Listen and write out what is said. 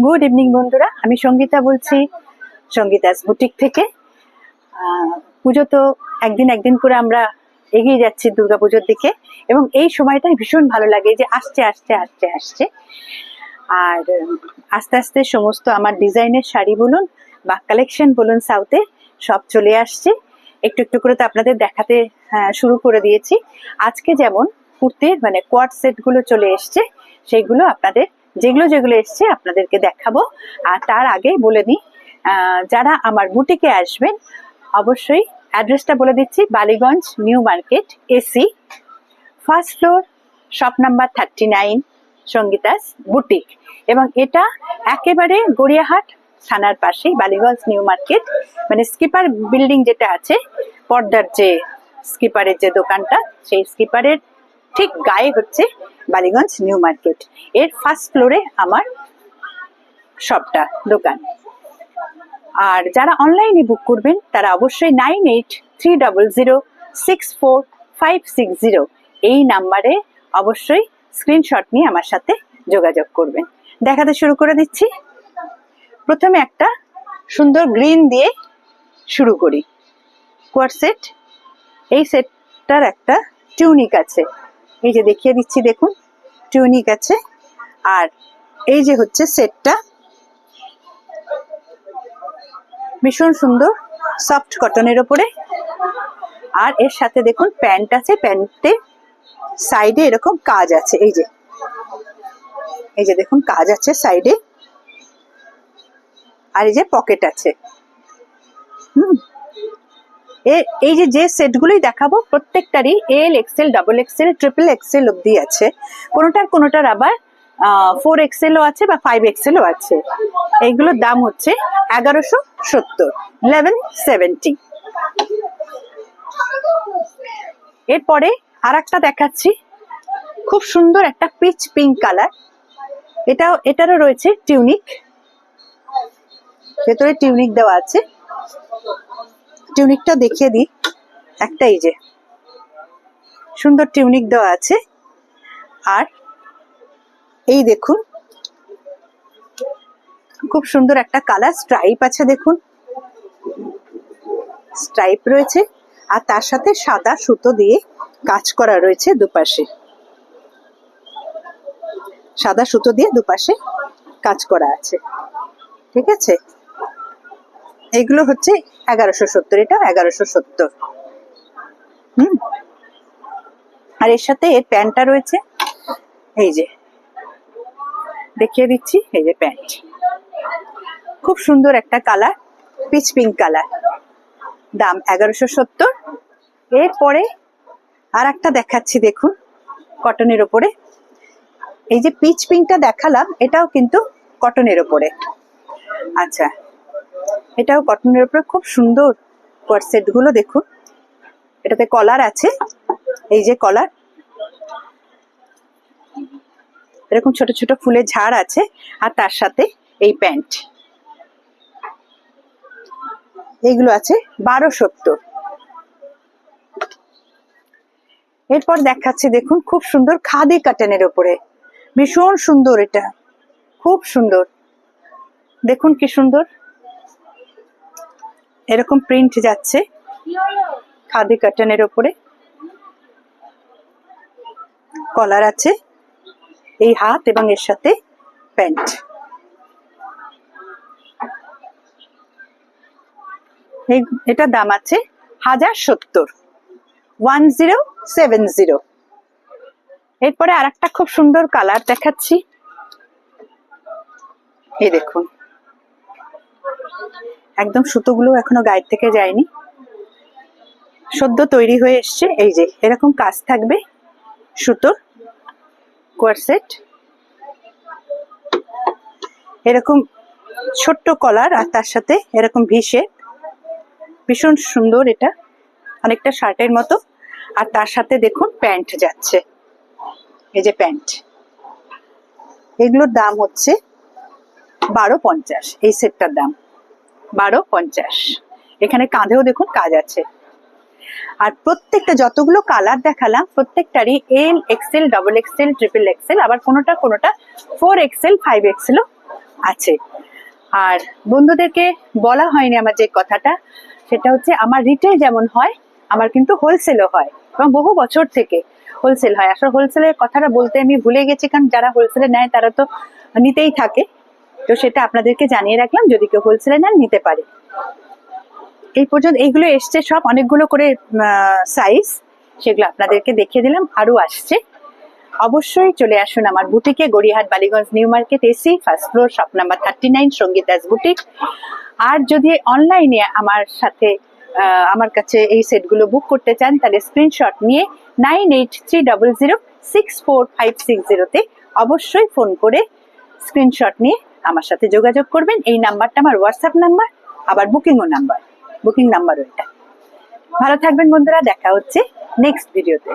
Good evening বন্ধুরা, আমি সঙ্গীতা বলছি সঙ্গীতাস বুটিক থেকে। পুজো তো একদিন করে আমরা এগিয়ে যাচ্ছি দুর্গাপুজোর দিকে, এবং এই সময়টাই ভীষণ ভালো লাগে যে আসছে আসছে আসছে আসছে। আর আস্তে আস্তে সমস্ত আমার ডিজাইনের শাড়ি বলুন বা কালেকশন বলুন সাউথে সব চলে আসছে। একটু একটু করে তো আপনাদের দেখাতে শুরু করে দিয়েছি। আজকে যেমন কুর্তির মানে কোয়ার্ড সেটগুলো চলে এসছে, সেইগুলো আপনাদের যেগুলো এসছে আপনাদেরকে দেখাবো। আর তার আগে বলে নিই, যারা আমার বুটিকে আসবেন অবশ্যই অ্যাড্রেসটা বলে দিচ্ছি। Ballygunge new market AC, first floor, shop number 39, Sangeeta's boutique. এবং এটা একেবারে গড়িয়াহাট থানার পাশেই, বালিগঞ্জ নিউ মার্কেট, মানে স্কিপার বিল্ডিং যেটা আছে, পর্দার যে স্কিপারের যে দোকানটা, সেই স্কিপারের ঠিক গায়ে হচ্ছে বালিগঞ্জ নিউ মার্কেট। এর ফার্স্ট ফ্লোরে আমার শপটা, দোকান। আর যারা অনলাইনে বুক করবেন তারা অবশ্যই 9830064560 এই নাম্বারে অবশ্যই স্ক্রিনশট নিয়ে আমার সাথে যোগাযোগ করবেন। দেখাতে শুরু করে দিচ্ছি। প্রথমে একটা সুন্দর গ্রিন দিয়ে শুরু করি। কোয়ার্ড সেট, এই সেটটার একটা টিউনিক আছে, এই যে দেখিয়ে দিচ্ছি, দেখুন টিউনিক আছে। আর এই যে হচ্ছে সেটটা, ভীষণ সুন্দর সফট কটনের ওপরে। আর এর সাথে দেখুন প্যান্ট আছে, প্যান্টের সাইডে এরকম কাজ আছে, এই যে দেখুন কাজ আছে সাইডে। আর এই যে পকেট আছে। এই যে সেটগুলোই দেখাবো প্রত্যেকটারই L, XL, double XL, triple XL অব্দি আছে। কোনোটার আবার 4XL ও আছে বা 5XL ও আছে। এইগুলোর দাম হচ্ছে 1170, 1170। এরপরে আর একটা দেখাচ্ছি, খুব সুন্দর একটা পিচ পিঙ্ক কালার। এটারও রয়েছে টিউনিক, ভেতরে টিউনিক দেওয়া আছে। টিউনিকটা দেখিয়ে দিই, একটা এই যে সুন্দর টিউনিক দেওয়া আছে। আর এই দেখুন খুব সুন্দর একটা কালার, স্ট্রাইপ আছে, দেখুন স্ট্রাইপ রয়েছে। আর তার সাথে সাদা সুতো দিয়ে কাজ করা রয়েছে দুপাশে, সাদা সুতো দিয়ে দুপাশে কাজ করা আছে, ঠিক আছে। এগুলো হচ্ছে 1170, এটা 1170। আর এর সাথে এর প্যান্টটা রয়েছে, এই যে দেখিয়ে দিচ্ছি, এই যে প্যান্ট, খুব সুন্দর একটা কালার, পিচ পিঙ্ক কালার, দাম 1170। এরপরে আর একটা দেখাচ্ছি, দেখুন কটনের ওপরে। এই যে পিচ পিঙ্কটা দেখালাম, এটাও কিন্তু কটনের ওপরে। আচ্ছা, এটাও কটনের উপরে, খুব সুন্দর কোয়ার্ড সেট গুলো দেখুন। এটাতে কলার আছে, এই যে কলার, এরকম ছোট ছোট ফুলের ঝাড় আছে। আর তার সাথে এই প্যান্ট, এইগুলো আছে 1270। এরপর দেখাচ্ছি, দেখুন খুব সুন্দর খাদি কাটানের উপরে, ভীষণ সুন্দর, এটা খুব সুন্দর, দেখুন কি সুন্দর এরকম প্রিন্ট যাচ্ছে খাদি কাটানের উপরে। কলার আছে, এই হাত এবং এর সাথে প্যান্ট। এটা দাম আছে 1070, 1070। এরপরে আর একটা খুব সুন্দর কালার দেখাচ্ছি, এই দেখুন একদম সুতোগুলো এখনো গায়ের থেকে যায়নি, সদ্য তৈরি হয়ে এসছে। এই যে এরকম কাজ থাকবে সুতোর কোয়ার্ড সেট, এরকম ছোট্ট কলার, আর তার সাথে এরকম ভিসে, ভীষণ সুন্দর, এটা অনেকটা শার্টের মতো। আর তার সাথে দেখুন প্যান্ট যাচ্ছে, এই যে প্যান্ট। এগুলোর দাম হচ্ছে 1250, এই সেটটার দাম 1250। এখানে কাঁধেও দেখুন কাজ আছে। আর প্রত্যেকটা যতগুলো কালার দেখালাম প্রত্যেকটারই L, XL, double XL, triple XL, আবার কোনোটা 4XL, 5XL আছে। আর বন্ধুদেরকে বলা হয়নি আমার যে কথাটা, সেটা হচ্ছে আমার রিটেল যেমন হয় আমার কিন্তু হোলসেলও হয়, এবং বহু বছর থেকে হোলসেল হয়। আসলে হোলসেলের কথাটা বলতে আমি ভুলে গেছি, কারণ যারা হোলসেলে নেয় তারা তো নিতেই থাকে। তো সেটা আপনাদেরকে জানিয়ে রাখলাম, যদি কেউ হোলসেলে নেন নিতে পারে। এই পর্যন্ত এইগুলো এসছে সব, অনেকগুলো করে সাইজ, সেগুলো আপনাদেরকে দেখিয়ে দিলাম। আরো আসছে, অবশ্যই চলে আসুন আমার বুটিকে, Gariahat Ballygunge new market AC, first floor, shop number 39, Sangeeta's boutique. আর যদি অনলাইনে আমার সাথে আমার কাছে এই সেটগুলো বুক করতে চান, তাহলে স্ক্রিনশট নিয়ে 9830064560 তে অবশ্যই ফোন করে স্ক্রিনশট নিয়ে আমার সাথে যোগাযোগ করবেন। এই নাম্বারটা আমার হোয়াটসঅ্যাপ নাম্বার, আবার বুকিং নাম্বারও এটা। ভালো থাকবেন বন্ধুরা, দেখা হচ্ছে নেক্সট ভিডিওতে।